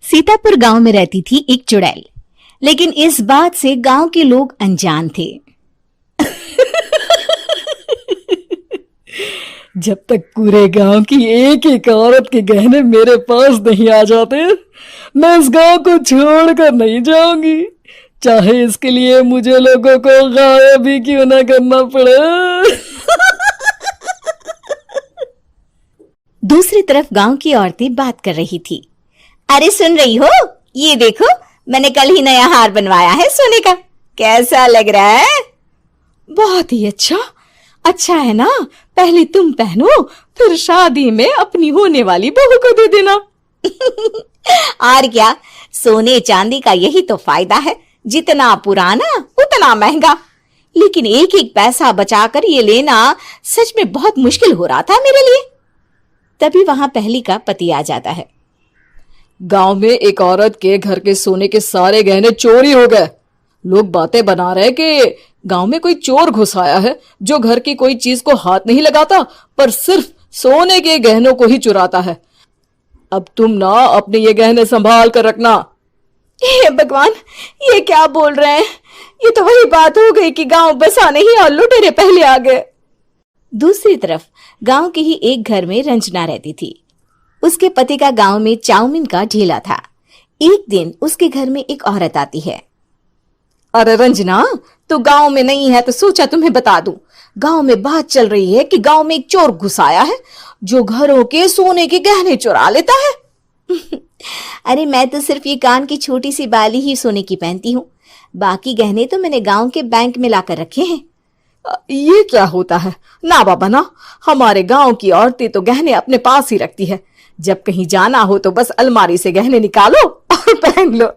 सीतापुर गांव में रहती थी एक चुड़ैल, लेकिन इस बात से गांव के लोग अनजान थे। जब तक पूरे गांव की एक एक औरत के गहने मेरे पास नहीं आ जाते, मैं इस गांव को छोड़कर नहीं जाऊंगी, चाहे इसके लिए मुझे लोगों को गायब ही क्यों ना करना पड़े। दूसरी तरफ गांव की औरतें बात कर रही थी। अरे सुन रही हो, ये देखो, मैंने कल ही नया हार बनवाया है सोने का, कैसा लग रहा है? बहुत ही अच्छा। अच्छा है ना, पहले तुम पहनो, फिर शादी में अपनी होने वाली बहू को दे देना। और क्या, सोने चांदी का यही तो फायदा है, जितना पुराना उतना महंगा। लेकिन एक एक पैसा बचाकर ये लेना सच में बहुत मुश्किल हो रहा था मेरे लिए। तभी वहां पहली का पति आ जाता है। गांव में एक औरत के घर के सोने के सारे गहने चोरी हो गए। लोग बातें बना रहे कि गांव में कोई चोर घुस आया है जो घर की कोई चीज को हाथ नहीं लगाता, पर सिर्फ सोने के गहनों को ही चुराता है। अब तुम ना अपने ये गहने संभाल कर रखना। हे भगवान, ये क्या बोल रहे हैं? ये तो वही बात हो गई कि गांव बसाने ही और लुटेरे पहले आ गए। दूसरी तरफ गांव के ही एक घर में रंजना रहती थी। उसके पति का गांव में चाउमीन का ठेला था। एक दिन उसके घर में एक औरत आती है। अरे रंजना, तू गांव में नहीं है तो सोचा तुम्हें बता दूं। गांव में बात चल रही है कि गांव में एक चोर घुस आया है जो घरों के सोने के गहने चुरा लेता है। अरे मैं तो सिर्फ ये कान की छोटी सी बाली ही सोने की पहनती हूँ, बाकी गहने तो मैंने गांव के बैंक में लाकर रखे हैं। ये क्या होता है? ना बाबा ना, हमारे गांव की औरतें तो गहने अपने पास ही रखती है। जब कहीं जाना हो तो बस अलमारी से गहने निकालो और पहन लो।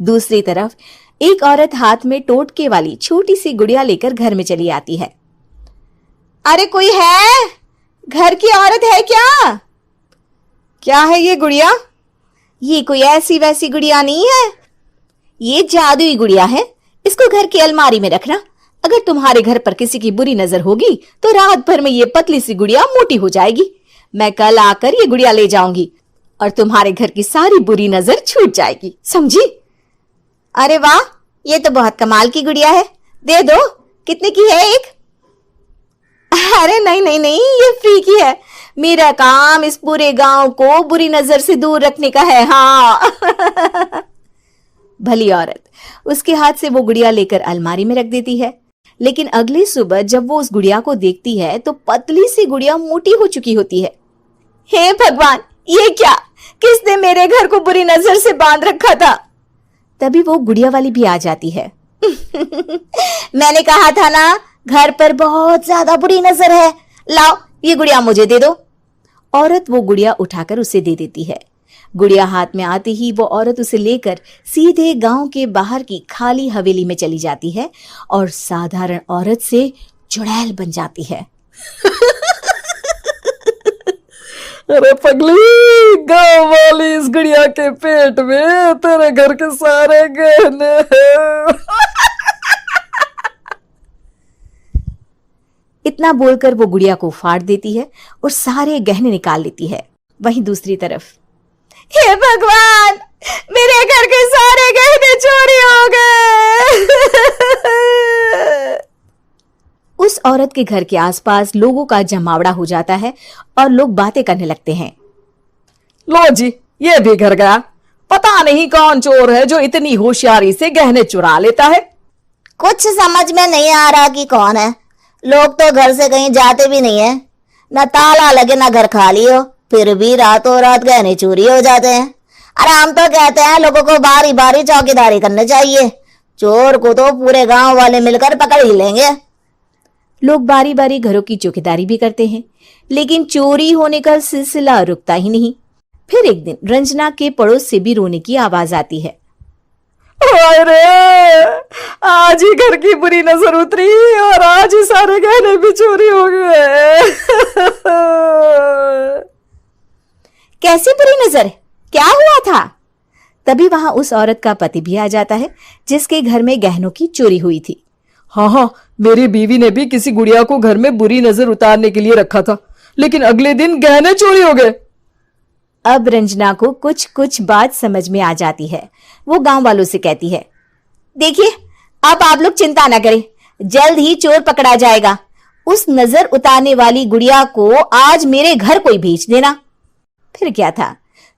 दूसरी तरफ एक औरत हाथ में टोटके वाली छोटी सी गुड़िया लेकर घर में चली आती है। अरे कोई है? घर की औरत है क्या? क्या है ये गुड़िया? ये कोई ऐसी वैसी गुड़िया नहीं है, ये जादुई गुड़िया है। इसको घर की अलमारी में रखना। अगर तुम्हारे घर पर किसी की बुरी नजर होगी तो रात भर में ये पतली सी गुड़िया मोटी हो जाएगी। मैं कल आकर ये गुड़िया ले जाऊंगी और तुम्हारे घर की सारी बुरी नजर छूट जाएगी, समझी? अरे वाह, ये तो बहुत कमाल की गुड़िया है, दे दो। कितने की है एक? अरे नहीं नहीं नहीं, ये फ्री की है। मेरा काम इस पूरे गांव को बुरी नजर से दूर रखने का है। हाँ। भली औरत उसके हाथ से वो गुड़िया लेकर अलमारी में रख देती है। लेकिन अगली सुबह जब वो उस गुड़िया को देखती है तो पतली सी गुड़िया मोटी हो चुकी होती है। हे भगवान, ये क्या? किसने मेरे घर को बुरी नजर से बांध रखा था? तभी वो गुड़िया वाली भी आ जाती है। मैंने कहा था ना, घर पर बहुत ज्यादा बुरी नजर है। लाओ, ये गुड़िया मुझे दे दो। औरत वो गुड़िया उठाकर उसे दे देती है। गुड़िया हाथ में आते ही वो औरत उसे लेकर सीधे गांव के बाहर की खाली हवेली में चली जाती है और साधारण औरत से चुड़ैल बन जाती है। अरे पगली, गांव वाली इस गुड़िया के पेट में तेरे घर के सारे गहने हैं। इतना बोलकर वो गुड़िया को फाड़ देती है और सारे गहने निकाल लेती है। वहीं दूसरी तरफ, हे भगवान, मेरे घर के सारे गहने चोरी हो गए। उस औरत के घर के आसपास लोगों का जमावड़ा हो जाता है और लोग बातें करने लगते हैं। लो जी, ये भी घर गया। पता नहीं कौन चोर है जो इतनी होशियारी से गहने चुरा लेता है। कुछ समझ में नहीं आ रहा कि कौन है। लोग तो घर से कहीं जाते भी नहीं है, न ताला लगे न घर खाली हो, फिर भी रातों रात गहने चोरी हो जाते हैं। अरे हम तो कहते हैं लोगों को बारी बारी चौकीदारी करनी चाहिए, चोर को तो पूरे गांव वाले मिलकर पकड़ ही लेंगे। लोग बारी बारी घरों की चौकीदारी भी करते हैं, लेकिन चोरी होने का सिलसिला रुकता ही नहीं। फिर एक दिन रंजना के पड़ोस से भी रोने की आवाज आती है। अरे आज ही घर की बुरी नजर उतरी और आज ही सारे गहने भी चोरी हो गए। कैसी बुरी नजर? क्या हुआ था? तभी वहां उस औरत का पति भी आ जाता है जिसके घर में गहनों की चोरी हुई थी। हाँ, मेरी बीवी ने भी किसी गुड़िया को घर में बुरी नजर उतारने के लिए रखा था, लेकिन अगले दिन गहने चोरी हो गए। अब रंजना को कुछ कुछ बात समझ में आ जाती है। वो गांव वालों से कहती है, देखिए अब आप लोग चिंता ना करें, जल्द ही चोर पकड़ा जाएगा। उस नजर उतारने वाली गुड़िया को आज मेरे घर कोई भेज देना। फिर क्या था,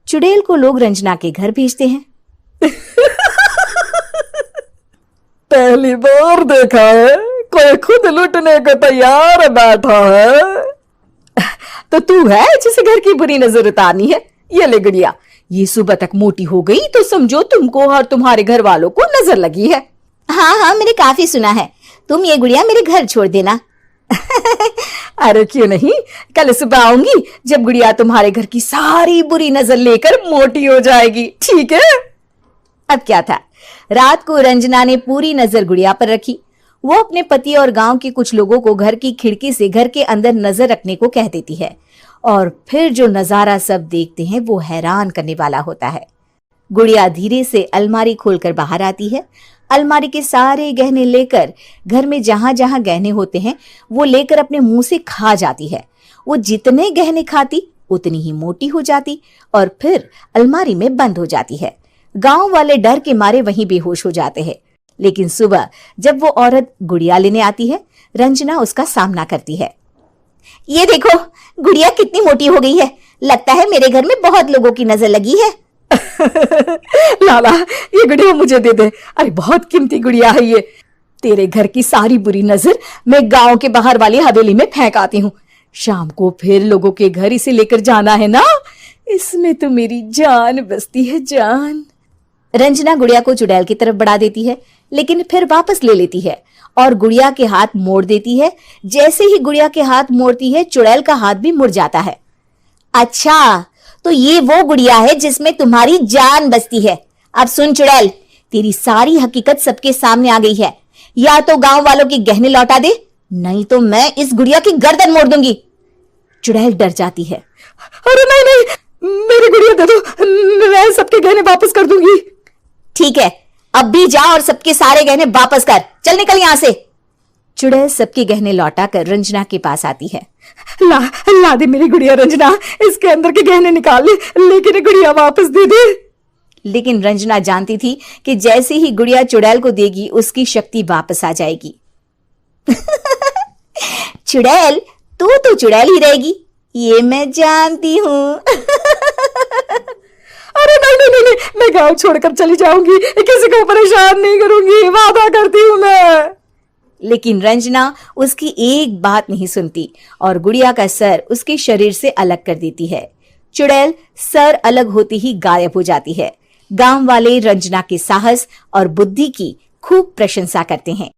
चुड़ैल को लोग रंजना के घर भेजते हैं। पहली बार देखा है कोई खुद लुटने को तैयार बैठा है। तो तू है जिसे घर की बुरी नजर उतारनी है? ये ले गुड़िया, ये सुबह तक मोटी हो गई तो समझो तुमको और तुम्हारे घर वालों को नजर लगी है। हाँ हाँ, मैंने काफी सुना है। तुम ये गुड़िया मेरे घर छोड़ देना। अरे क्यों नहीं, कल सुबह आऊंगी जब गुड़िया तुम्हारे घर की सारी बुरी नजर लेकर मोटी हो जाएगी, ठीक है? अब क्या था, रात को रंजना ने पूरी नजर गुड़िया पर रखी। वो अपने पति और गांव के कुछ लोगों को घर की खिड़की से घर के अंदर नजर रखने को कह देती है, और फिर जो नजारा सब देखते हैं वो हैरान करने वाला होता है। गुड़िया धीरे से अलमारी खोलकर बाहर आती है। अलमारी के सारे गहने लेकर घर में जहां जहां गहने होते हैं वो लेकर अपने मुंह से खा जाती है। वो जितने गहने खाती उतनी ही मोटी हो जाती और फिर अलमारी में बंद हो जाती है। गांव वाले डर के मारे वहीं बेहोश हो जाते हैं। लेकिन सुबह जब वो औरत गुड़िया लेने आती है, रंजना उसका सामना करती है। ये देखो, गुड़िया कितनी मोटी हो गई है। लगता है मेरे घर में बहुत लोगों की नजर लगी है। लाला, ये गुड़िया मुझे दे दे। अरे बहुत कीमती गुड़िया है ये। तेरे घर की सारी बुरी नजर मैं गांव के बाहर वाली हवेली में फेंक आती हूँ। शाम को फिर लोगों के घर इसे लेकर जाना है ना। इसमें तो मेरी जान बसती है, जान। रंजना गुड़िया को चुड़ैल की तरफ बढ़ा देती है, लेकिन फिर वापस ले लेती है और गुड़िया के हाथ मोड़ देती है। जैसे ही गुड़िया के हाथ मोड़ती है, चुड़ैल का हाथ भी मुड़ जाता है। अच्छा, तो ये वो गुड़िया है जिसमें तुम्हारी जान बसती है। अब सुन चुड़ैल, तेरी सारी हकीकत सबके सामने आ गई है। या तो गांव वालों के गहने लौटा दे, नहीं तो मैं इस गुड़िया की गर्दन मोड़ दूंगी। चुड़ैल डर जाती है। अरे नहीं नहीं, मेरी गुड़िया दे दो, मैं सबके गहने वापस कर दूंगी। ठीक है, अब भी जा और सबके सारे गहने वापस कर। चल निकल यहां से। चुड़ैल सबके गहने लौटा कर रंजना के पास आती है। ला दे मेरी गुड़िया रंजना, इसके अंदर के गहने निकाल ले, लेकिन गुड़िया वापस दे दे। लेकिन रंजना जानती थी कि जैसे ही गुड़िया चुड़ैल को देगी उसकी शक्ति वापस आ जाएगी। चुड़ैल, तू तो चुड़ैल ही रहेगी, ये मैं जानती हूँ। अरे नहीं नहीं नहीं, मैं गांव छोड़कर चली जाऊंगी, किसी को परेशान नहीं करूंगी, वादा करती हूँ मैं। लेकिन रंजना उसकी एक बात नहीं सुनती और गुड़िया का सर उसके शरीर से अलग कर देती है। चुड़ैल सर अलग होते ही गायब हो जाती है। गांव वाले रंजना के साहस और बुद्धि की खूब प्रशंसा करते हैं।